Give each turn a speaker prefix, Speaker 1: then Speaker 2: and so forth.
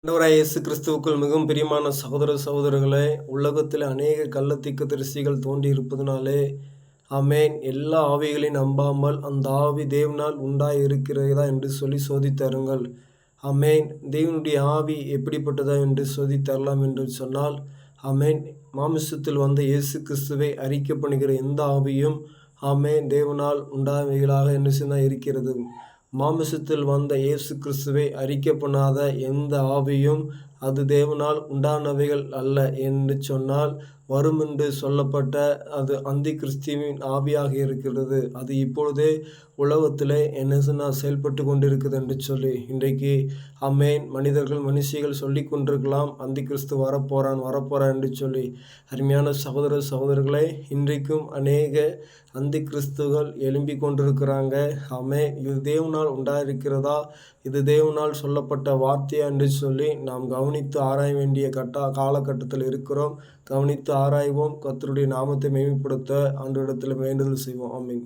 Speaker 1: ஆண்டவராகிய இயேசு கிறிஸ்துவுக்குள் மிகவும் பிரியமான சகோதர சகோதரர்களே, உலகத்தில் அநேக கள்ள தீர்க்கதரிசிகள் தோன்றி இருப்பதனாலே, ஆமென், எல்லா ஆவிகளையும் நம்பாமல் அந்த ஆவி தேவனால் உண்டாய் இருக்கிறதா என்று சொல்லி சோதித்தருங்கள். ஆமென். தேவனுடைய ஆவி எப்படிப்பட்டதா என்று சோதித்தரலாம் என்று சொன்னால், ஆமென், மாமிசத்தில் வந்த இயேசு கிறிஸ்துவை அறிக்கை பண்ணுகிற எந்த ஆவியும் ஆமென் தேவனால் உண்டானவைகளாக என்ன செய்ய இருக்கிறது. மாமிசத்தில் வந்த இயேசு கிறிஸ்துவை அறிக்கை பண்ணாத எந்த ஆவியும் அது தேவனால் உண்டானவைகள் அல்ல என்று சொன்னால், வருமென்று சொல்லப்பட்ட அது அந்தி கிறிஸ்துவின் ஆவியாக இருக்கிறது. அது இப்பொழுதே உலகத்திலே என்ன சொன்னால் செயல்பட்டு கொண்டிருக்குது என்று சொல்லி இன்றைக்கு ஆமென் மனிதர்கள் மனுஷிகள் சொல்லி கொண்டிருக்கலாம், அந்தி கிறிஸ்து வரப்போறான் என்று சொல்லி. அருமையான சகோதர சகோதரர்களே, இன்றைக்கும் அநேக அந்தி கிறிஸ்துகள் எழும்பி கொண்டிருக்கிறாங்க. ஆமென். இது தேவனால் உண்டாயிருக்கிறதா, இது தேவனால் சொல்லப்பட்ட வார்த்தையா என்று சொல்லி நாம் கவனித்து ஆராய வேண்டிய காலகட்டத்தில் இருக்கிறோம். கவனித்து ஆராய்வோம். கர்த்தருடைய நாமத்தை மேன்மைப்படுத்த ஆண்டவரிடத்தில் வேண்டுதல் செய்வோம். ஆமென்.